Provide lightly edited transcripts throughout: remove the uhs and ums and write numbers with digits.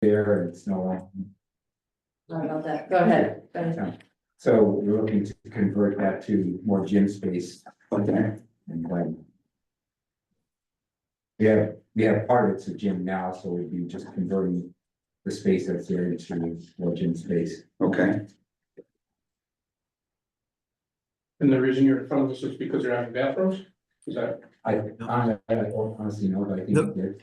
there and it's no. Sorry about that. Go ahead. Go ahead. So we're looking to convert that to more gym space. Okay. And then. We have part of it's a gym now, so we'd be just converting the space that's there into more gym space. Okay. And the reason you're in front of us is because you're having bathrooms? Is that? I honestly know, but I think we did.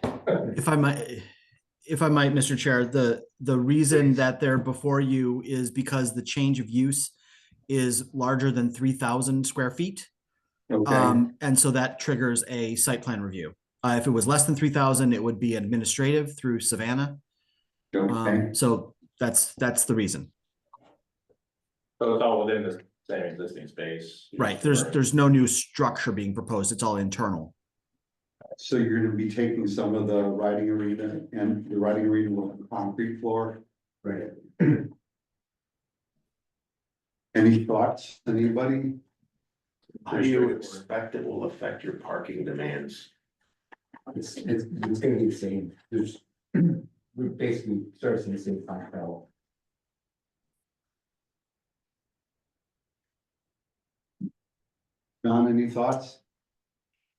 If I might, Mr. Chair, the reason that they're before you is because the change of use is larger than 3,000 square feet. Okay. And so that triggers a site plan review. If it was less than 3,000, it would be administrative through Savannah. Okay. So that's the reason. So it's all within the same existing space. Right. There's no new structure being proposed. It's all internal. So you're gonna be taking some of the riding arena and the riding arena with the concrete floor. Right. Any thoughts, anybody? How do you expect it will affect your parking demands? It's gonna be the same. We're basically servicing the same clientele. John, any thoughts?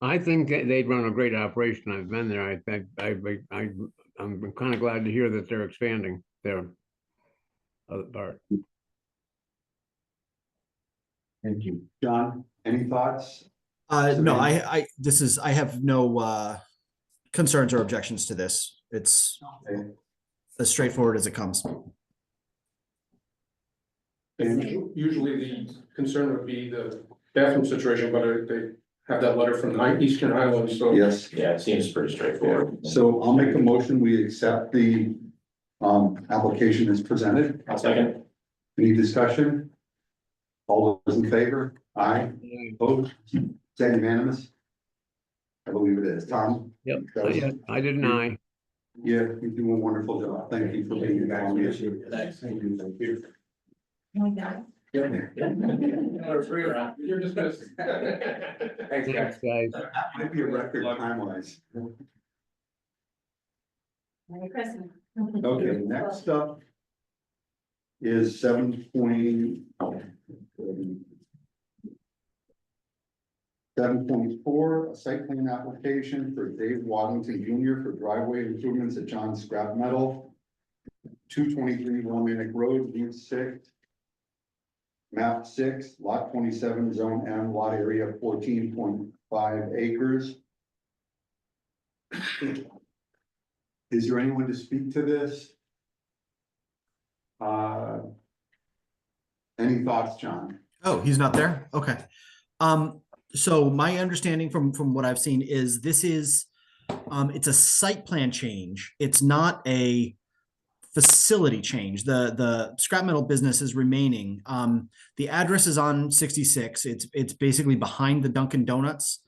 I think that they'd run a great operation. I've been there. I'm kind of glad to hear that they're expanding their other part. Thank you. John, any thoughts? No, I have no concerns or objections to this. It's Okay. as straightforward as it comes. And Usually the concern would be the bathroom situation, but they have that letter from the Eastern Highlands, so. yes, Yeah, it seems pretty straightforward. so I'll make a motion, we accept the application as presented. I'll second. Any discussion? All those in favor? Aye. Opposed? Is that unanimous? I believe it is. Tom? Yep, That was- I deny. Yeah, you do a wonderful job. Thank you for being You guys here. appreciate it. Thank you. Thank you. You're dismissed. Thanks, guys. Thanks, guys. That might be a record time wise. Merry Christmas. Okay, next up is 7.4, a site plan application for Dave Waddington Jr. for driveway improvements at John Scrap Metal, 223 Romantic Road, Route 6, map 6, lot 27, zone M, lot area 14.5 acres. Is there anyone to speak to this? Any thoughts, John? Oh, he's not there? Okay. So my understanding from what I've seen is this is it's a site plan change. It's not a facility change. The scrap metal business is remaining. The address is on 66. It's basically behind the Dunkin' Donuts.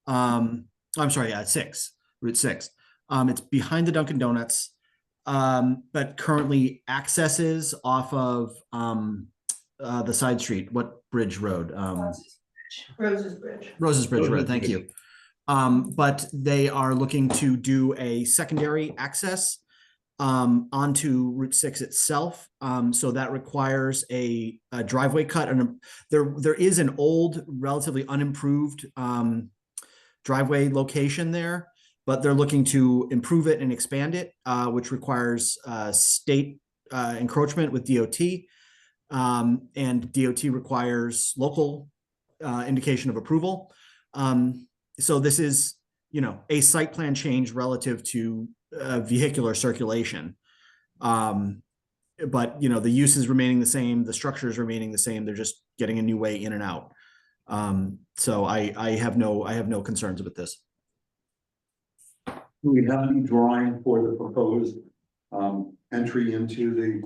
I'm sorry, yeah, 6, Route 6. It's behind the Dunkin' Donuts, but currently accesses off of the side street. What bridge road? Rose's Bridge. Roses Bridge Road, Roses thank Bridge. you. But they are looking to do a secondary access onto Route 6 itself. So that requires a driveway cut, and there is an old, relatively unimproved driveway location there, but they're looking to improve it and expand it, which requires state encroachment with DOT. And DOT requires local indication of approval. So this is, a site plan change relative to vehicular circulation. But, the use is remaining the same, the structure is remaining the same. They're just getting a new way in and out. So I have no concerns with this. Do we have any drawing for the proposed entry into the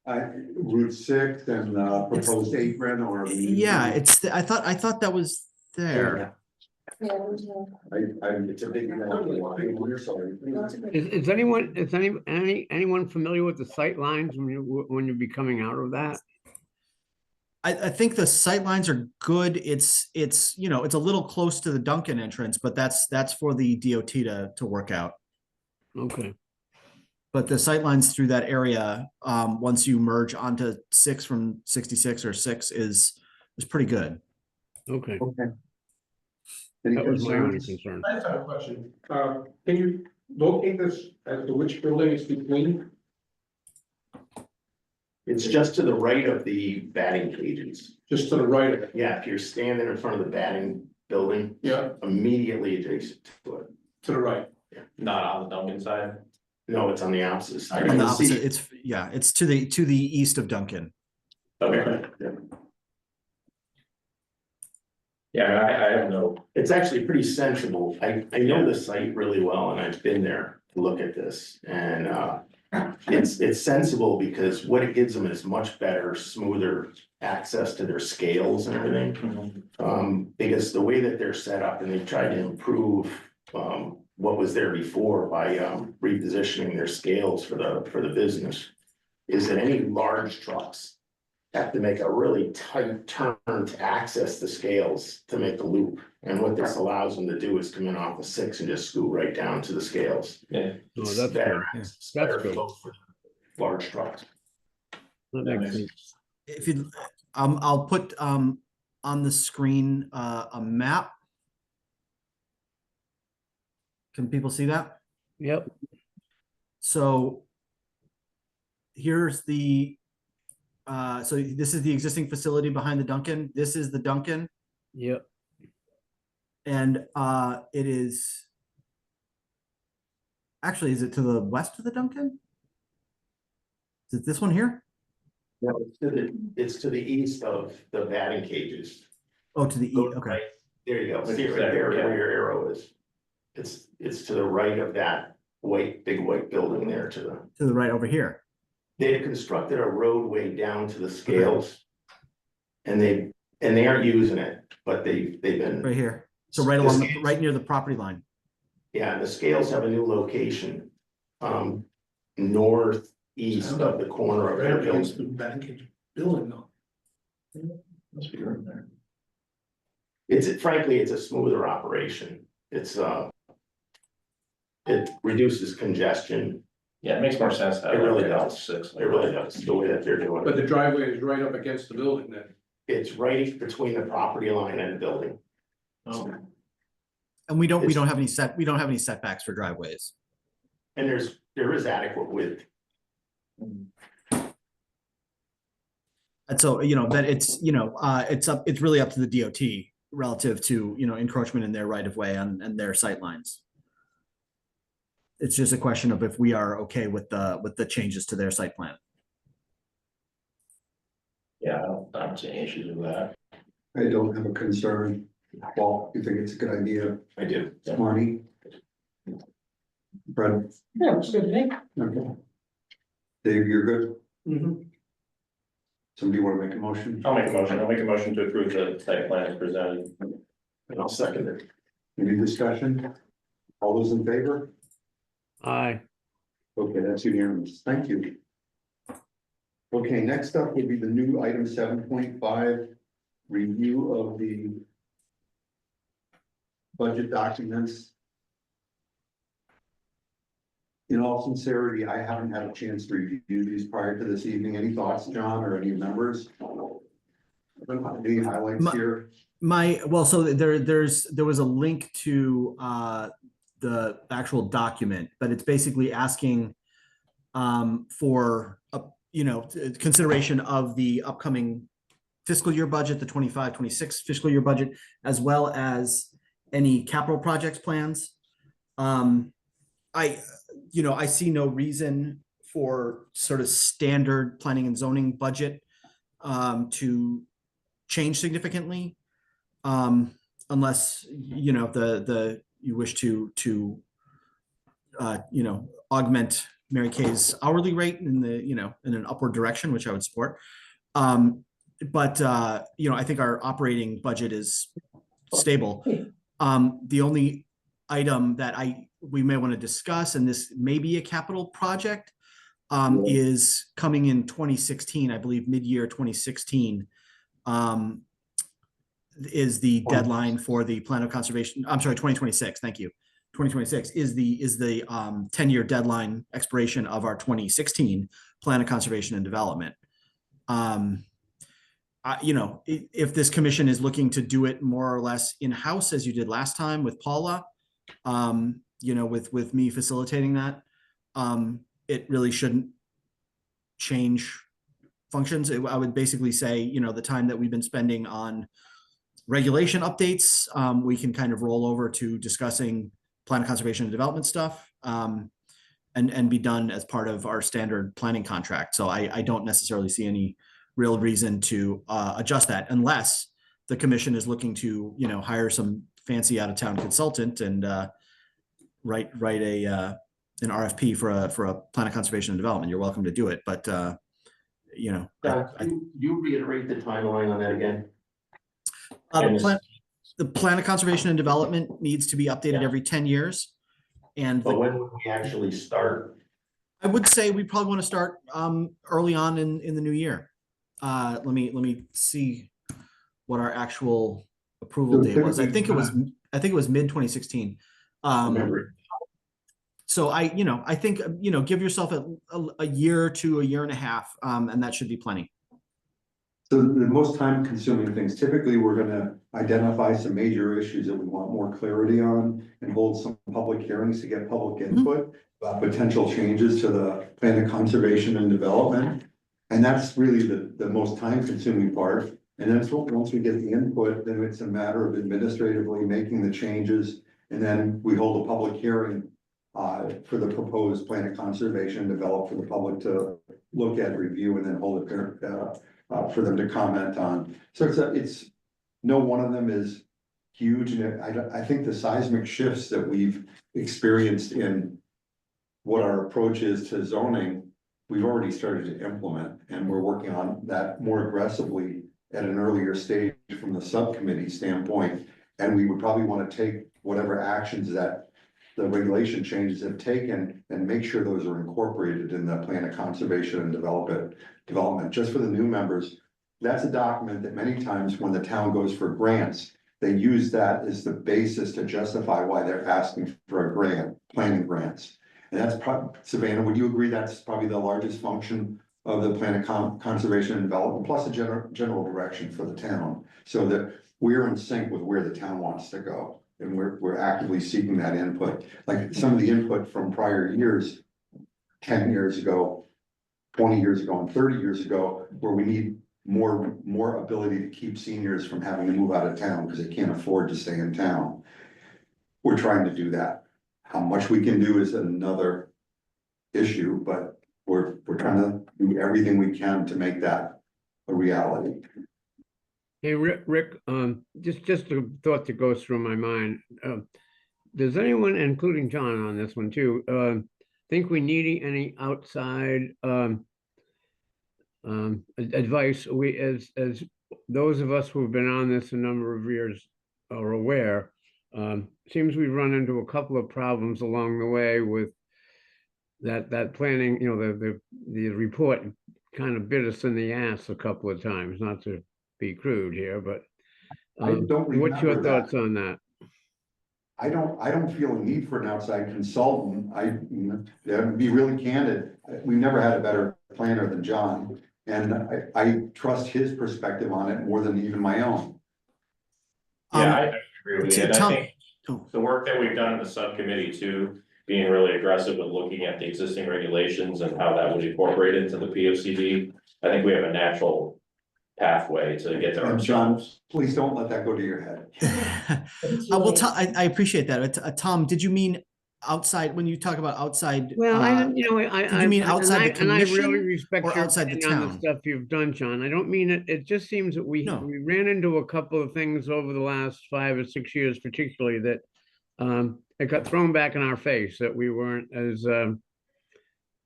Route 6 and proposed apron or? Yeah, I thought that was there. It's a big. We're sorry. Is anyone familiar with the sight lines when you'll be coming out of that? I think the sight lines are good. It's a little close to the Duncan entrance, but that's for the DOT to work out. Okay. But the sightlines through that area, once you merge onto 6 from 66 or 6 is pretty good. Okay, Okay. Any that was my only concerns? concern. I just have a question. Can you locate this as to which building it's between? It's just to the right of the batting cages. Just to the right of it? Yeah, if you're standing in front of the batting building, Yeah, immediately adjacent to it. to the right. Not on the Duncan side. No, it's on the opposite side. On the You can see- opposite, it's to the east of Duncan. Okay. Yeah, I have no, It's actually pretty sensible. I know the site really well and I've been there to look at this and, it's sensible because what it gives them is much better, smoother access to their scales and everything. Because the way that they're set up and they tried to improve, what was there before by, repositioning their scales for the business. Is that any large trucks have to make a really tight turn to access the scales to make the loop. And what this allows them to do is come in off the 6 and just scoot right down to the scales. yeah. Oh, It's that's better good. access, That's better good. flow for large trucks. That makes sense. If you, I'll put on the screen a map. Can people see that? Yep, So here's the, so this is the existing facility behind the Duncan. This is the Duncan. yep. And it is, actually, is it to the west of the Duncan? Is it this one here? No, it's to the east of the batting cages. Oh, to the east, Go okay. right- There you go. Which See is right there, there yeah. where your arrow is. It's to the right of that big white building there to the. To the right over here. They've constructed a roadway down to the scales. And they aren't using it, but they've been. Right here. So right The along, scales- right near the property line. Yeah, the scales have a new location. Northeast of the corner of their building. Building though. Must be room there. Frankly, it's a smoother operation. It reduces congestion. Yeah, it makes more sense. It really does. 6. It really does, the way that they're doing But it. the driveway is right up against the building then. It's right between the property line and the building. Oh, And we don't It's- have any setbacks for driveways. And there is adequate width. And so, that it's, it's really up to the DOT relative to, encroachment in their right of way and their sight lines. It's just a question of if we are okay with the changes to their site plan. yeah, I don't see any issues with that. I don't have a concern. Paul, you think it's a good idea? I do. Marty? Fred? Yeah, it's good, Nick. Okay. Dave, you're good? Mm-hmm. Somebody want to make a motion? I'll make a motion to approve the site plan as presented. And I'll second it. Any discussion? All those in favor? Aye, Okay, that's unanimous. Thank you. Okay, next up would be the new item 7.5, review of the budget documents. In all sincerity, I haven't had a chance to review these prior to this evening. Any thoughts, John, or any members? Any highlights here? So there was a link to the actual document, but it's basically asking for consideration of the upcoming fiscal year budget, the 25-26 fiscal year budget, as well as any capital projects plans. I see no reason for sort of standard planning and zoning budget to change significantly. Unless, you wish to augment Mary Kay's hourly rate in an upward direction, which I would support. But I think our operating budget is stable. The only item that we may want to discuss, and this may be a capital project, is coming in 2016, I believe mid-year 2016. Is the deadline for the plan of conservation. I'm sorry, 2026. Thank you. 2026 is the 10-year deadline expiration of our 2016 Plan of Conservation and Development. You know, if this commission is looking to do it more or less in-house, as you did last time with Paula, you know, with me facilitating that, it really shouldn't change functions. I would basically say, you know, the time that we've been spending on regulation updates, we can kind of roll over to discussing Plan of Conservation and Development stuff, and be done as part of our standard planning contract. So I don't necessarily see any real reason to adjust that unless the commission is looking to, you know, hire some fancy out-of-town consultant and write an RFP for a Plan of Conservation and Development. You're welcome to do it, but you know, Can you reiterate the timeline on that again? the plan of Conservation and Development needs to be updated every 10 years. And But when would we actually start? I would say we probably want to start early on in the new year. Let me see what our actual approval date was. I think it was mid 2016. Remember, So I think, you know, give yourself a year to a year and a half, and that should be plenty. So the most time consuming things, typically, we're gonna identify some major issues that we want more clarity on and hold some public hearings to get public input about potential changes to the Plan of Conservation and Development. And that's really the most time consuming part. And then once we get the input, then it's a matter of administratively making the changes. And then we hold a public hearing for the proposed Plan of Conservation and Develop for the public to look at, review, and then hold it for them to comment on. So it's no one of them is huge, and I think the seismic shifts that we've experienced in what our approach is to zoning, we've already started to implement, and we're working on that more aggressively at an earlier stage from the subcommittee standpoint. And we would probably want to take whatever actions that the regulation changes have taken and make sure those are incorporated in the Plan of Conservation and Development. Just for the new members, that's a document that many times when the town goes for grants, they use that as the basis to justify why they're asking for a grant, planning grants. And that's probably, Savannah, would you agree that's probably the largest function of the Plan of Conservation and Development, plus a general direction for the town, so that we're in sync with where the town wants to go? And we're actively seeking that input. Like some of the input from prior years, 10 years ago, 20 years ago, and 30 years ago, where we need more ability to keep seniors from having to move out of town because they can't afford to stay in town. We're trying to do that. How much we can do is another issue, but we're trying to do everything we can to make that a reality. Hey, Rick, just a thought that goes through my mind. Does anyone, including John on this one too, think we need any outside advice? We, as those of us who have been on this a number of years are aware, seems we've run into a couple of problems along the way with that planning. You know, the report kind of bit us in the ass a couple of times, not to be crude here, but what's your thoughts on that? I don't feel a need for an outside consultant. To be really candid, we've never had a better planner than John, and I trust his perspective on it more than even my own. Yeah, I agree with you. And I think Oh. the work that we've done in the subcommittee too, being really aggressive with looking at the existing regulations and how that would incorporate into the PFCD, I think we have a natural pathway to get there. And John, please don't let that go to your head. Well, I appreciate that. Tom, did you mean outside when you talk about outside? Well, did you mean outside the commission, and I really respect or your outside the opinion on town? stuff you've done, John. I don't mean it. It just seems that we ran into a couple of things over the last 5 or 6 years, particularly that it got thrown back in our face that we weren't as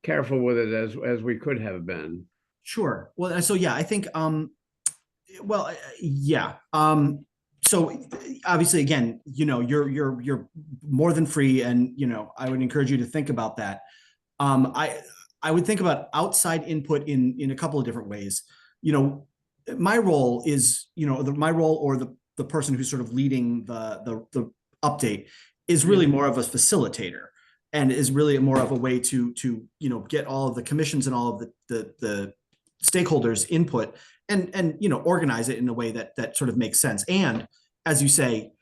careful with it as we could have been. Sure. Well, so yeah, I think well, yeah. So obviously, again, you know, you're more than free, and you know, I would encourage you to think about that. I would think about outside input in a couple of different ways. You know, my role is, you know, my role, or the person who's sort of leading the update, is really more of a facilitator and is really more of a way to, you know, get all of the commissions and all of the stakeholders input and, you know, organize it in a way that sort of makes sense. And as you say,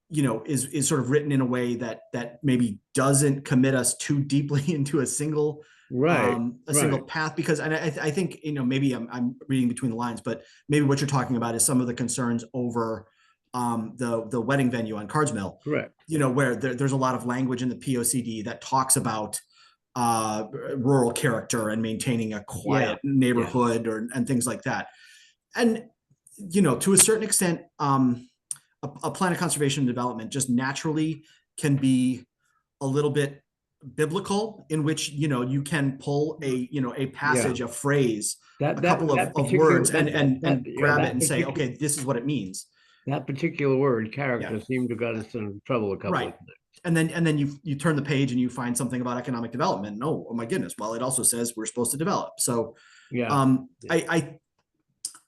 you know, is sort of written in a way that maybe doesn't commit us too deeply into a single single path, because and I think, you know, maybe I'm reading between the lines, but maybe what you're talking about is some of the concerns over the wedding venue on Cards Mill. Correct. You know, where there's a lot of language in the POCD that talks about rural character and maintaining a quiet neighborhood and things like that. And, you know, to a certain extent, a plan of conservation and development just naturally can be a little bit biblical, in which, you know, you can pull a passage, a phrase, a couple of words and grab it and say, okay, this is what it means. That particular word, character, seemed to got us in trouble a couple of times. And then you turn the page and you find something about economic development. And, oh my goodness, well, it also says we're supposed to develop. So I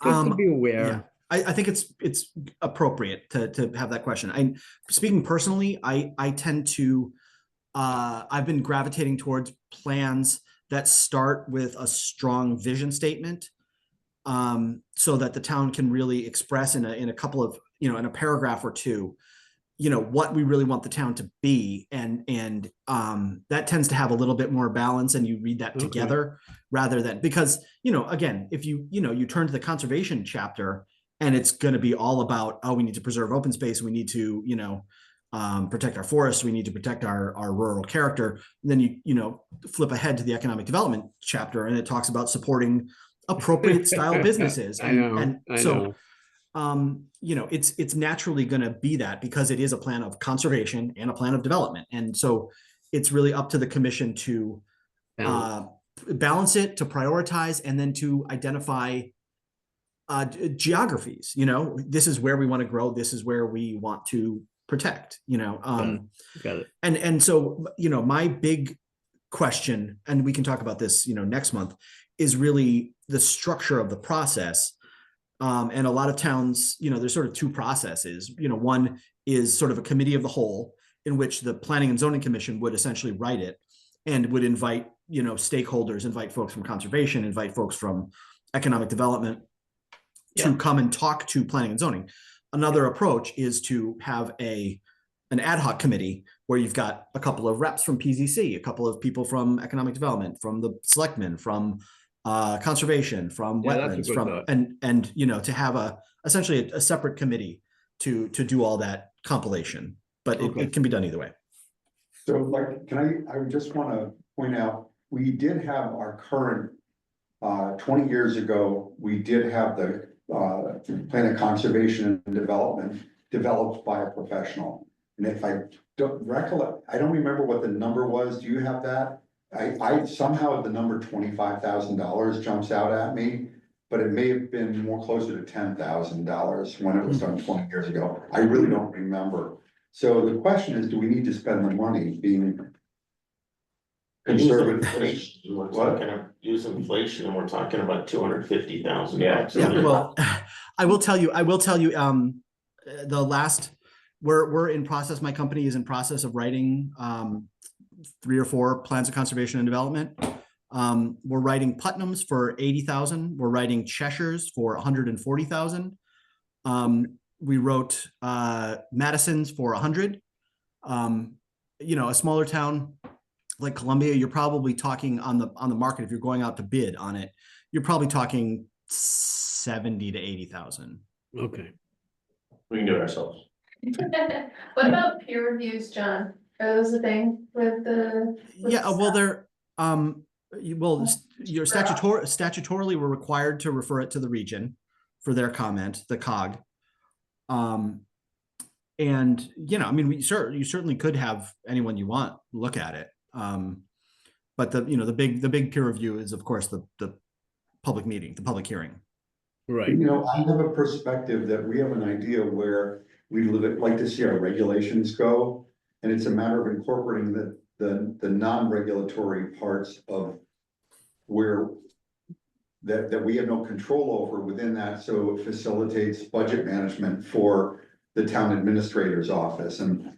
just to be aware. I think it's appropriate to have that question. I'm speaking personally, I tend to I've been gravitating towards plans that start with a strong vision statement, so that the town can really express in a couple of, you know, in a paragraph or two, you know, what we really want the town to be. And that tends to have a little bit more balance, and you read that together rather than, because, you know, again, if you turn to the conservation chapter and it's going to be all about, oh, we need to preserve open space, we need to, you know, protect our forests, we need to protect our rural character. And then you know, flip ahead to the economic development chapter, and it talks about supporting appropriate style businesses. So you know, it's naturally going to be that, because it is a plan of conservation and a plan of development. And so it's really up to the commission to balance it, to prioritize, and then to identify geographies. You know, this is where we want to grow, this is where we want to protect, you know. Got it. And so, you know, my big question, and we can talk about this, you know, next month, is really the structure of the process. And a lot of towns, you know, there's sort of two processes. You know, one is sort of a committee of the whole, in which the Planning and Zoning Commission would essentially write it and would invite, you know, stakeholders, invite folks from conservation, invite folks from economic development to come and talk to planning and zoning. Another approach is to have an ad hoc committee where you've got a couple of reps from PZC, a couple of people from economic development, from the selectmen, from conservation, from wetlands, from and you know, to have essentially a separate committee to do all that compilation. But it can be done either way. So, like, I just want to point out, we did have our current 20 years ago, we did have the plan of conservation and development developed by a professional. And if I don't recollect, I don't remember what the number was. Do you have that? I somehow the number $25,000 jumps out at me, but it may have been more closer to $10,000 when it was done 20 years ago. I really don't remember. So the question is, do we need to spend the money being conservative? We're talking of use inflation, and we're talking about $250,000. Yeah. Well, I will tell you, the last, we're in process, my company is in process of writing 3 or 4 plans of conservation and development. We're writing Putnam's for 80,000. We're writing Cheshire's for 140,000. We wrote Madison's for 100. You know, a smaller town like Columbia, you're probably talking on the market, if you're going out to bid on it, you're probably talking 70 to 80,000. Okay. We can do it ourselves. What about peer reviews, John? Are those a thing with the? Well, they're you're statutorily we're required to refer it to the region for their comment, the COG. And you know, I mean, you certainly could have anyone you want look at it. But the big peer review is, of course, the public meeting, the public hearing. Right. You know, I have a perspective that we have an idea where we like to see our regulations go. And it's a matter of incorporating the non-regulatory parts of where that we have no control over within that. So it facilitates budget management for the town administrator's office. And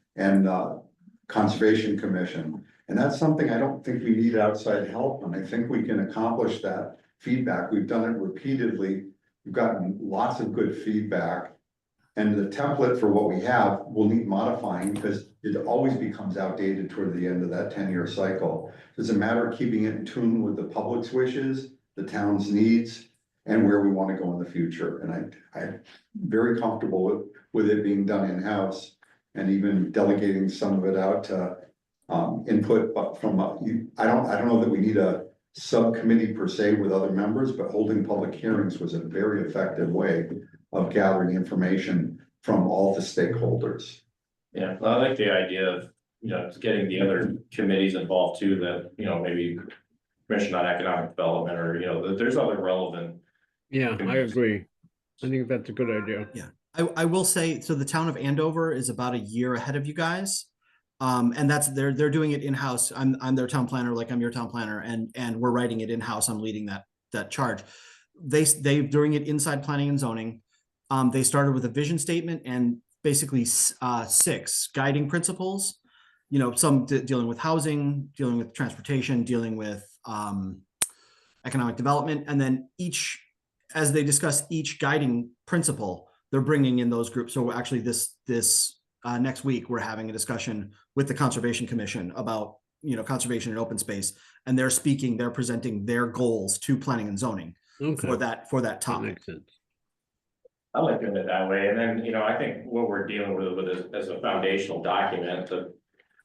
Conservation Commission. And that's something I don't think we need outside help, and I think we can accomplish that feedback. We've done it repeatedly. We've gotten lots of good feedback. And the template for what we have will need modifying because it always becomes outdated toward the end of that 10-year cycle. It's a matter of keeping it in tune with the public's wishes, the town's needs, and where we want to go in the future. And I'm very comfortable with it being done in-house and even delegating some of it out to input from, I don't know that we need a subcommittee per se with other members, but holding public hearings was a very effective way of gathering information from all the stakeholders. Yeah, I like the idea of, getting the other committees involved too, that, maybe Commission on Economic Development or, that there's other relevant. Yeah, I agree. I think that's a good idea. Yeah, I will say, so the town of Andover is about a year ahead of you guys. And that's, they're doing it in-house. I'm their town planner, like I'm your town planner, and we're writing it in-house. I'm leading that charge. They're doing it inside planning and zoning. They started with a vision statement and basically 6 guiding principles, some dealing with housing, dealing with transportation, dealing with economic development. And then as they discuss each guiding principle, they're bringing in those groups. So actually this next week, we're having a discussion with the Conservation Commission about, conservation and open space. And they're presenting their goals to planning and zoning for that That topic. makes sense. I like doing it that way, and then, I think what we're dealing with as a foundational document, the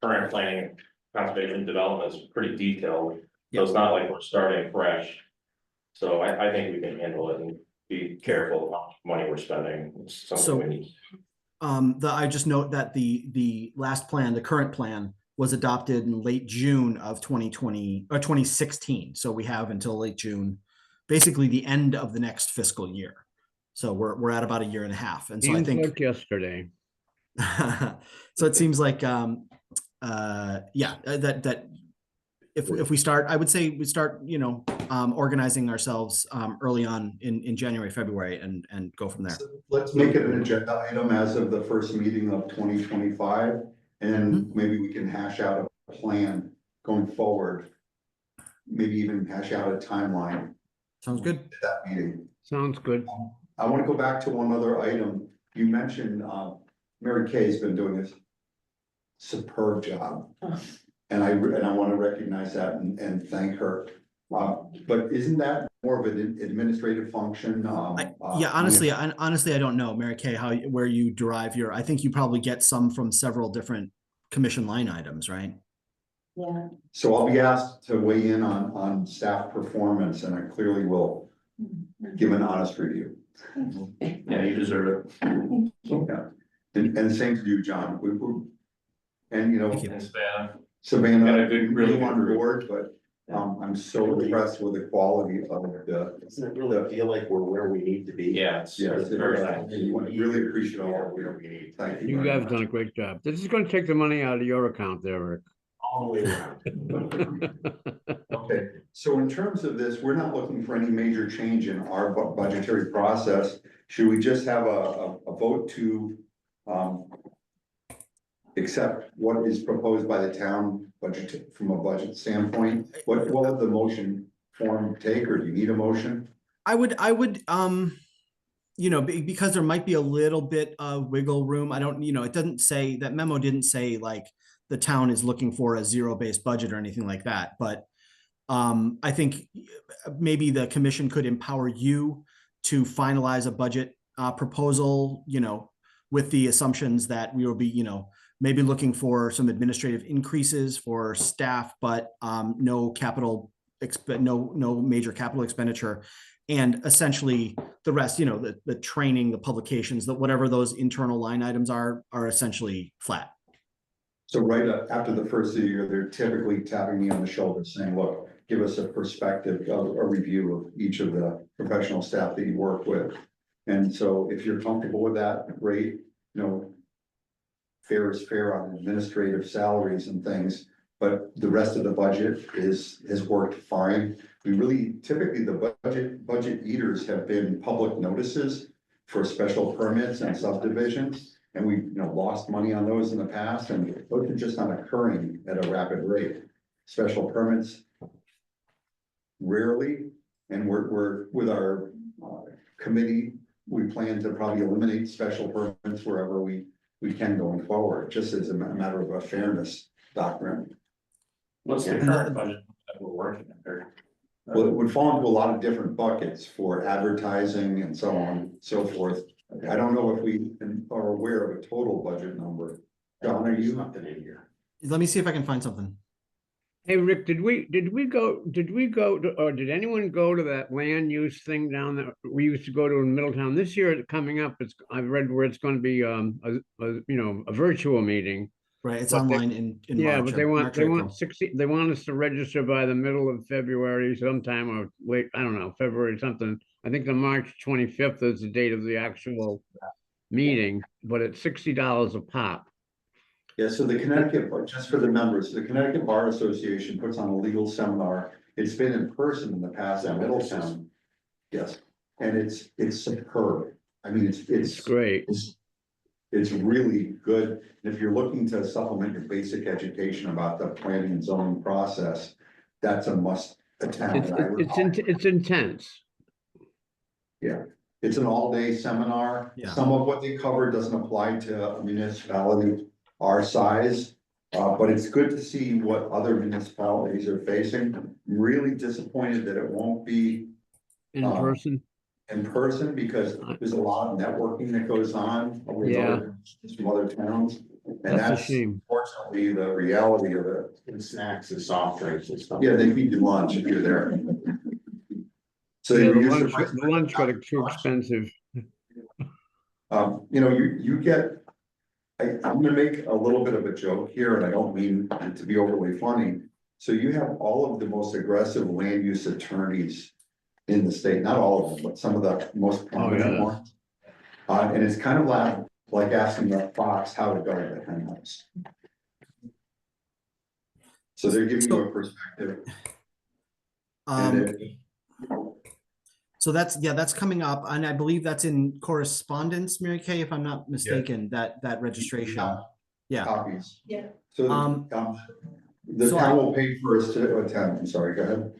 current planning, conservation development is pretty detailed. So it's not like we're starting fresh. So I think we can handle it and be careful how much money we're spending. It's something we need. I just note that the last plan, the current plan, was adopted in late June of 2020 or 2016. So we have until late June, basically the end of the next fiscal year. So we're at about a year and a half. And so I think like yesterday. so it seems like that if we start, I would say we start, organizing ourselves early on in January, February, and go from there. So let's make it an agenda item as of the first meeting of 2025, and maybe we can hash out a plan going forward. Maybe even hash out a timeline. Sounds good. At that meeting. Sounds good. I want to go back to one other item. You mentioned Mary Kay's been doing this superb job. And I want to recognize that and thank her. But isn't that more of an administrative function? Honestly, I don't know, Mary Kay, where you derive I think you probably get some from several different commission line items, right? Yeah. So I'll be asked to weigh in on staff performance, and I clearly will give an honest review. Yeah, you deserve it. Yeah, and same to you, John. And And staff. Savannah, Got a good, really good on group. board, but I'm so impressed with the quality of the. Doesn't it really feel like we're where we need to be? Yeah, it's Yes, very nice. really appreciate all of Where you. we need. Thank you. You very guys much. done a great job. This is going to take the money out of your account there, Rick. All the way around. Okay, so in terms of this, we're not looking for any major change in our budgetary process. Should we just have a vote to accept what is proposed by the town budget from a budget standpoint? What would the motion form take, or do you need a motion? I would, because there might be a little bit of wiggle room. I don't, it doesn't say, that memo didn't say like the town is looking for a zero-based budget or anything like that. But I think maybe the commission could empower you to finalize a budget proposal, with the assumptions that we will be, maybe looking for some administrative increases for staff, but no major capital expenditure. And essentially the rest, the training, the publications, whatever those internal line items are essentially flat. So right after the first of the year, they're typically tapping me on the shoulder saying, look, give us a perspective, a review of each of the professional staff that you work with. And so if you're comfortable with that, great, fair is fair on administrative salaries and things, but the rest of the budget has worked fine. We really, typically the budget eaters have been public notices for special permits and subdivisions. And we, lost money on those in the past, and those are just not occurring at a rapid rate. Special permits rarely, and we're with our committee, we plan to probably eliminate special permits wherever we can going forward, just as a matter of a fairness doctrine. What's the current budget that we're working under? Well, it would fall into a lot of different buckets for advertising and so on and so forth. I don't know if we are aware of a total budget number. John, are There's you? nothing in here. Let me see if I can find something. Hey, Rick, did we go to, or did anyone go to that land use thing down there? We used to go to in Middletown. This year coming up, I've read where it's gonna be, a virtual meeting. Right, it's But they- online in Yeah, March but or they March or April. want 60, they want us to register by the middle of February sometime, or late, I don't know, February something. I think the March 25th is the date of the actual meeting, but it's $60 a pop. Yeah, so the Connecticut, just for the members, the Connecticut Bar Association puts on a legal seminar. It's been in person in the past at Middletown. Yes, and it's superb. I mean, It's great. It's really good. And if you're looking to supplement your basic education about the planning and zoning process, that's a must attend. It's intense. Yeah, it's an all-day seminar. Yeah. Some of what they cover doesn't apply to a municipality our size. But it's good to see what other municipalities are facing. I'm really disappointed that it won't be In person. in person, because there's a lot of networking that goes on with from other towns. And That's a that's shame. unfortunately the reality of it. And snacks and soft drinks and stuff. Yeah, they feed you lunch if you're there. So Yeah, you the use lunch got too expensive. you get, I'm gonna make a little bit of a joke here, and I don't mean it to be overly funny. So you have all of the most aggressive land use attorneys in the state, not all of them, but some of the most prominent yeah. ones. And it's kind of like asking the fox how to guard the hen house. So they're giving you a perspective. And So that's coming up, and I believe that's in correspondence, Mary Kay, if I'm not mistaken, that registration. Yeah. copies. Yeah. So the so town will pay for us to attend. I'm sorry, go ahead.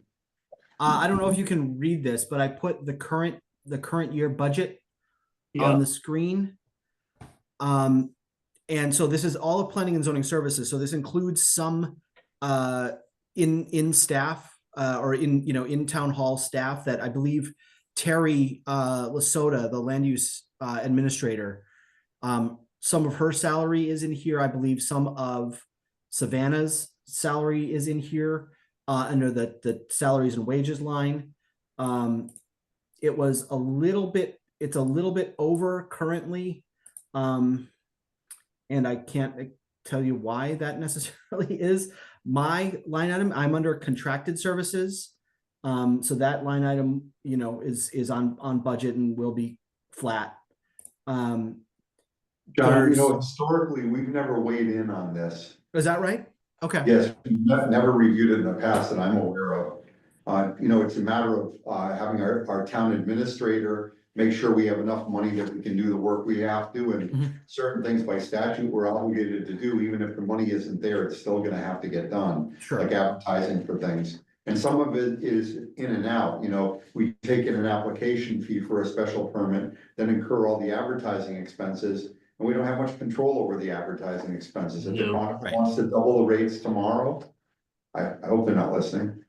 I don't know if you can read this, but I put the current year budget on the screen. And so this is all of planning and zoning services. So this includes some in staff or in town hall staff that I believe Terry Lasota, the land use administrator, some of her salary is in here. I believe some of Savannah's salary is in here under the salaries and wages line. It was it's a little bit over currently. And I can't tell you why that necessarily is. My line item, I'm under contracted services. So that line item, is on budget and will be flat. John, There's- historically, we've never weighed in on this. Is that right? Okay. Yes, we've never reviewed it in the past that I'm aware of. It's a matter of having our town administrator make sure we have enough money that we can do the work we have to, and certain things by statute we're obligated to do, even if the money isn't there, it's still gonna have to get done. Sure. Like advertising for things. And some of it is in and out, we take in an application fee for a special permit, then incur all the advertising expenses. And we don't have much control over the advertising expenses. If the No, client right. wants to double the rates tomorrow, I hope they're not listening.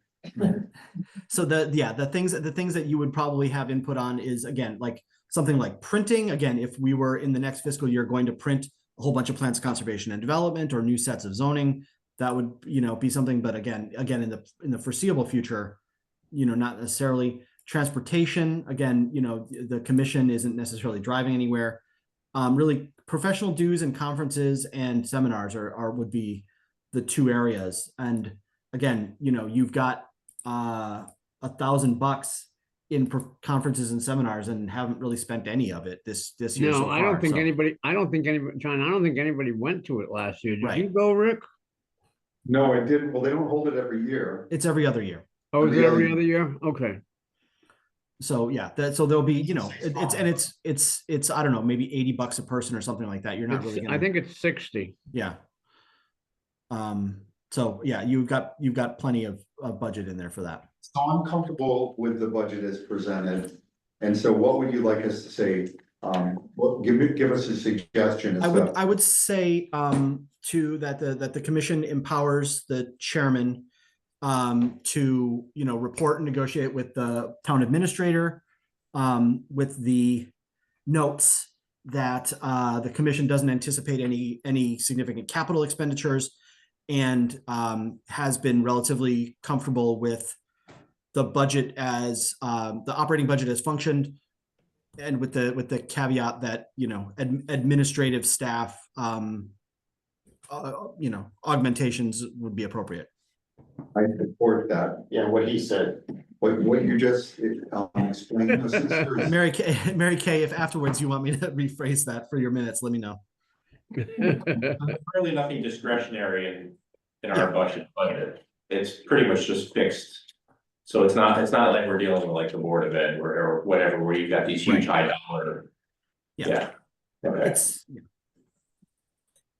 So the things that you would probably have input on is, again, like something like printing. Again, if we were in the next fiscal year going to print a whole bunch of plans of conservation and development or new sets of zoning, that would, be something. But again, in the foreseeable future, not necessarily. Transportation, again, the commission isn't necessarily driving anywhere. Really, professional dues and conferences and seminars would be the two areas. And again, you've got $1,000 in conferences and seminars and haven't really spent any of it this year. No, so I don't far, think so. anybody, John, I don't think anybody went to it last year. Did Right. you go, Rick? No, I didn't. Well, they don't hold it every year. It's every other year. Oh, is it Yeah. every other year? Okay. So yeah, so there'll be, you know, it's, I don't know, maybe $80 a person or something like that. You're not really I gonna, think it's 60. yeah. So yeah, you've got plenty of budget in there for that. So I'm comfortable with the budget as presented. And so what would you like us to say? Give us a suggestion. As to- I would say that the commission empowers the chairman to, you know, report and negotiate with the town administrator with the notes that the commission doesn't anticipate any significant capital expenditures and has been relatively comfortable with the budget as the operating budget has functioned, and with the caveat that, you know, administrative staff you know, augmentations would be appropriate. I support that. Yeah, what he said. What you just explained. Mary Kay, if afterwards you want me to rephrase that for your minutes, let me know. Really nothing discretionary in our budget. It's pretty much just fixed. So it's not like we're dealing with like the Board of Ed or whatever, where you've got these huge high dollar. Yeah. Okay. It's, yeah.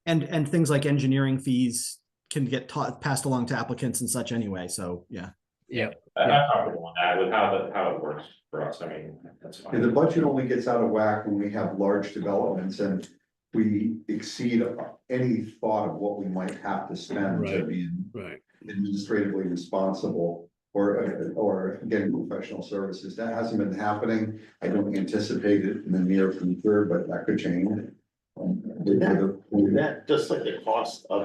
And things like engineering fees can get passed along to applicants and such anyway, so yeah. Yeah. I'm comfortable with that, with how it works for us. I mean, that's fine. And the budget only gets out of whack when we have large developments and we exceed any thought of what we might have to spend to Right. be Right. administratively responsible or getting professional services. That hasn't been happening. I don't anticipate it in the near future, but that could change. That, just like the cost of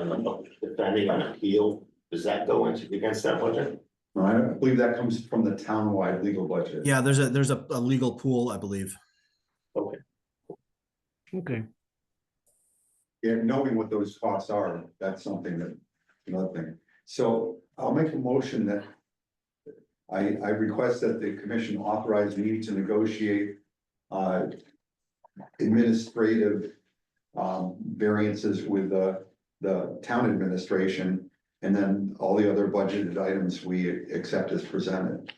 defending an appeal, does that go into against that budget? I believe that comes from the townwide legal budget. Yeah, there's a legal pool, I believe. Okay. Yeah, knowing what those costs are, that's something that, another thing. So I'll make a motion that I request that the commission authorize me to negotiate administrative variances with the town administration, and then all the other budgeted items we accept as presented.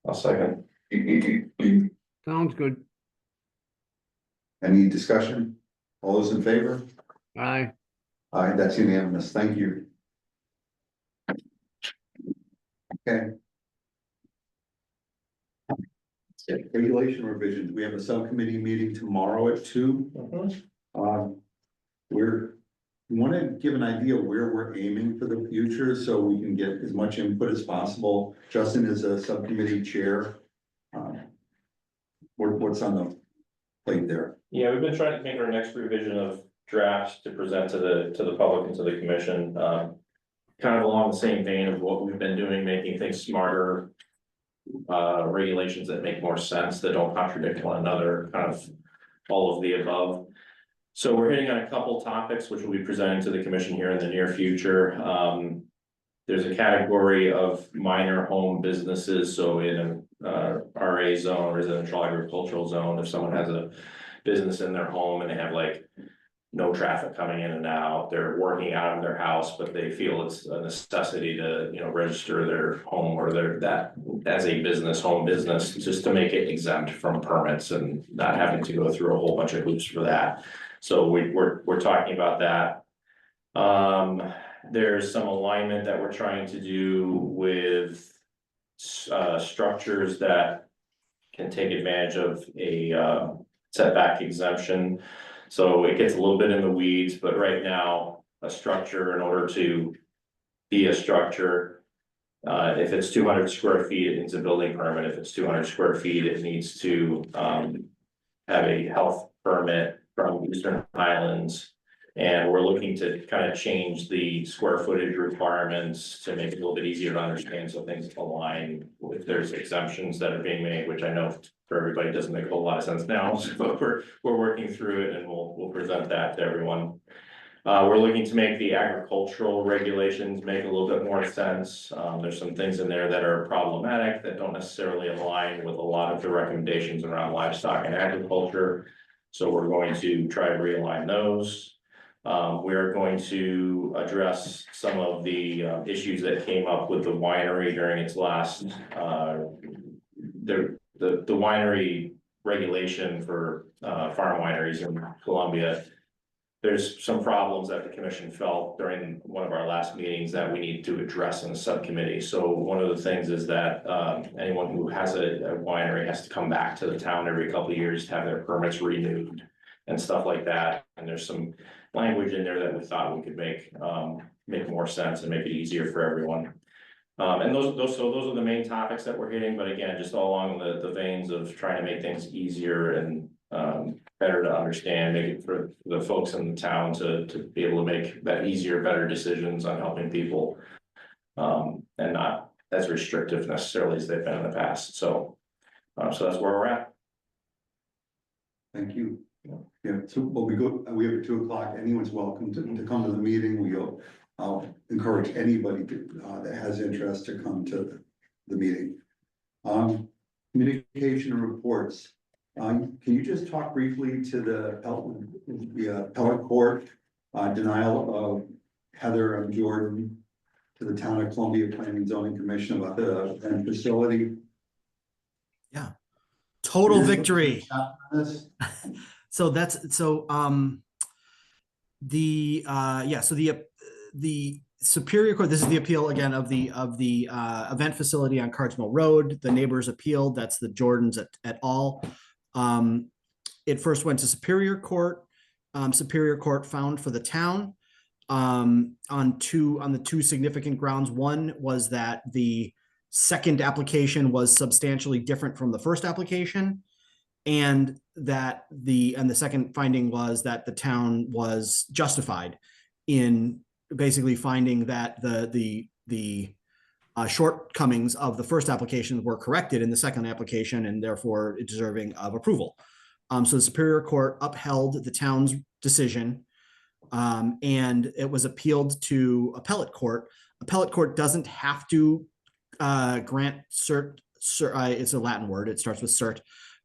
I'll second. Sounds good. Any discussion? All those in favor? Aye. Aye, that's unanimous. Thank you. Okay. Regulation revisions. We have a subcommittee meeting tomorrow at 2. We want to give an idea where we're aiming for the future so we can get as much input as possible. Justin is a subcommittee chair. What's on the plate there? Yeah, we've been trying to make our next revision of drafts to present to the public and to the commission. Kind of along the same vein of what we've been doing, making things smarter. Regulations that make more sense, that don't contradict one another, kind of all of the above. So we're hitting on a couple topics which will be presented to the commission here in the near future. There's a category of minor home businesses, so in a RA zone, residential agricultural zone, if someone has a business in their home and they have like no traffic coming in and out, they're working out of their house, but they feel it's a necessity to, you know, register their home or that as a business, home business, just to make it exempt from permits and not having to go through a whole bunch of hoops for that. So we're talking about that. There's some alignment that we're trying to do with structures that can take advantage of a setback exemption. So it gets a little bit in the weeds, but right now, a structure, in order to be a structure, if it's 200 square feet, it needs a building permit. If it's 200 square feet, it needs to have a health permit from Eastern Highlands. And we're looking to kind of change the square footage requirements to make it a little bit easier to understand, so things align. If there's exemptions that are being made, which I know for everybody doesn't make a whole lot of sense now, but we're working through it, and we'll present that to everyone. We're looking to make the agricultural regulations make a little bit more sense. There's some things in there that are problematic that don't necessarily align with a lot of the recommendations around livestock and agriculture. So we're going to try to realign those. We're going to address some of the issues that came up with the winery during its last, the winery regulation for, farm wineries in Columbia. There's some problems that the commission felt during one of our last meetings that we need to address in the subcommittee. So one of the things is that, anyone who has a winery has to come back to the town every couple of years to have their permits renewed and stuff like that. And there's some language in there that we thought we could make more sense and make it easier for everyone. And those are the main topics that we're hitting, but again, just all along the veins of trying to make things easier and better to understand, make it for the folks in the town to be able to make that easier, better decisions on helping people. And not as restrictive necessarily as they've been in the past, so that's where we're at. Thank you. Yeah, so, well, we have at 2:00, anyone's welcome to come to the meeting, I'll encourage anybody that has interest to come to the meeting. Communication and reports. Can you just talk briefly to the appellate court denial of Heather and Jordan to the Town of Columbia Planning and Zoning Commission about the event facility? Yeah, total victory. This? So the Superior Court, this is the appeal again of the event facility on Cards Mill Road. The neighbors appealed, that's the Jordans et al. It first went to Superior Court. Superior Court found for the town on the two significant grounds. One was that the second application was substantially different from the first application, and that the second finding was that the town was justified in basically finding that the shortcomings of the first application were corrected in the second application and therefore deserving of approval. So the Superior Court upheld the town's decision, and it was appealed to appellate court. Appellate court doesn't have to grant cert, it's a Latin word, it starts with cert,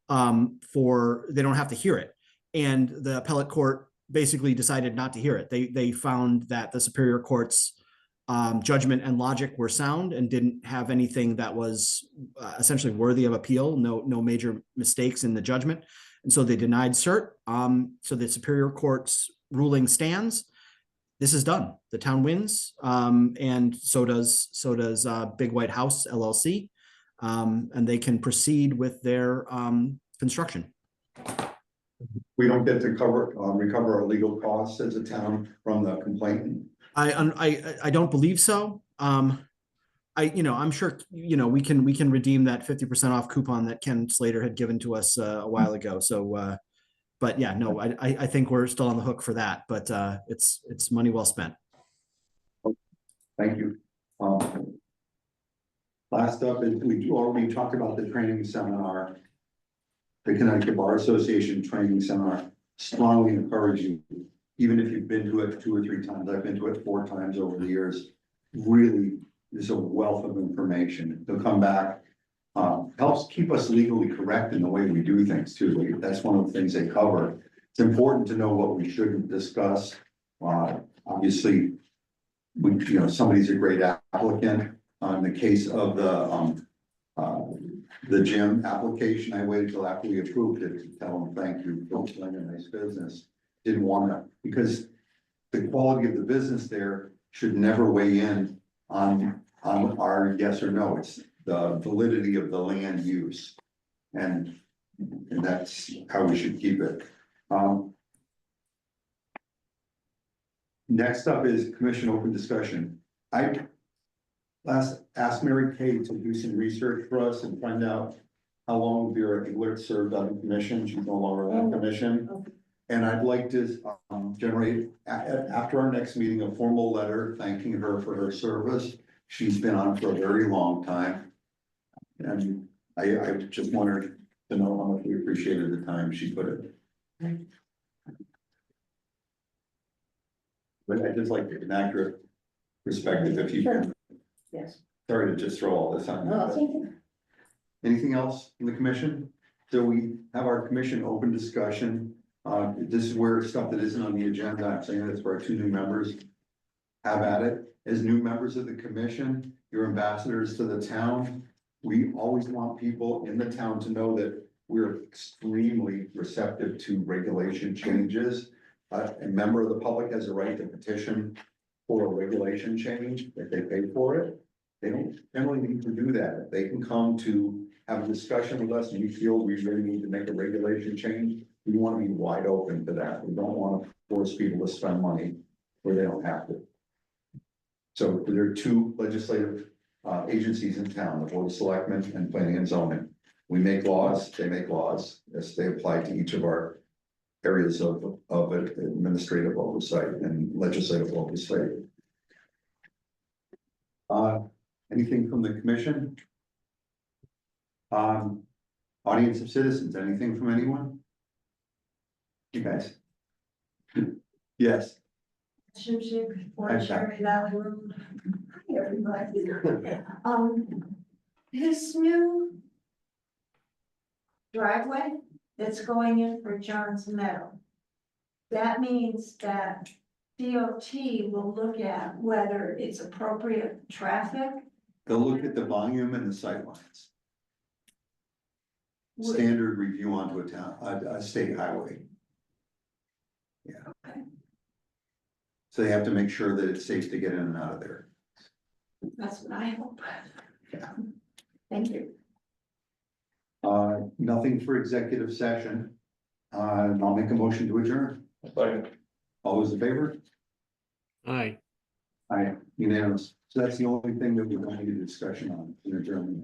they don't have to hear it. And the appellate court basically decided not to hear it. They found that the Superior Court's judgment and logic were sound and didn't have anything that was essentially worthy of appeal, no major mistakes in the judgment. And so they denied cert. So the Superior Court's ruling stands. This is done. The town wins, and so does Big White House LLC, and they can proceed with their construction. We don't get to recover our legal costs as a town from the complainant. I don't believe so. I'm sure, we can redeem that 50% off coupon that Ken Slater had given to us a while ago. So, but yeah, no, I think we're still on the hook for that, but it's money well spent. Thank you. Last up is we already talked about the training seminar. The Connecticut Bar Association training seminar. Strongly encourage you, even if you've been to it 2 or 3 times. I've been to it 4 times over the years. Really, there's a wealth of information. They'll come back. Helps keep us legally correct in the way we do things too. That's one of the things they cover. It's important to know what we shouldn't discuss. Obviously, somebody's a great applicant. In the case of the gym application, I waited till after we approved it to tell them thank you, don't run a nice business. Didn't want to, because the quality of the business there should never weigh in on our yes or no. It's the validity of the land use, and that's how we should keep it. Next up is commission open discussion. I asked Mary Kay to do some research for us and find out how long Vera Eglert served on the commission. She's no longer on the commission. And I'd like to generate, after our next meeting, a formal letter thanking her for her service. She's been on for a very long time. And I just wanted to know how much we appreciated the time she put in. But I'd just like an accurate perspective if you can. Yes. Sorry to just throw all this on No, you. Anything else in the commission? So we have our commission open discussion. This is where stuff that isn't on the agenda, I'm saying that's for our 2 new members. Have at it. As new members of the commission, you're ambassadors to the town. We always want people in the town to know that we're extremely receptive to regulation changes. A member of the public has a right to petition for a regulation change if they pay for it. They don't generally need to do that. If they can come to have a discussion with us and we feel we really need to make a regulation change, we want to be wide open to that. We don't want to force people to spend money where they don't have to. So there are two legislative agencies in town, the Board of Selectmen and Planning and Zoning. We make laws, they make laws as they apply to each of our areas of administrative oversight and legislative oversight. Anything from the commission? Audience of citizens, anything from anyone? You guys? Yes. Shipshape, Hi, or Cherry Valley Road. Hi, everybody. This new driveway that's going in for John's Meadow. That means that DOT will look at whether it's appropriate traffic. They'll look at the volume and the sightlines. Standard review onto a town, a state highway. Yeah. Okay. So they have to make sure that it's safe to get in and out of there. That's what I hope. Yeah. Thank you. Nothing for executive session. I'll make a motion to adjourn. But All those in favor? Aye. Aye, unanimous. So that's the only thing that we're going to do discussion on in adjournment.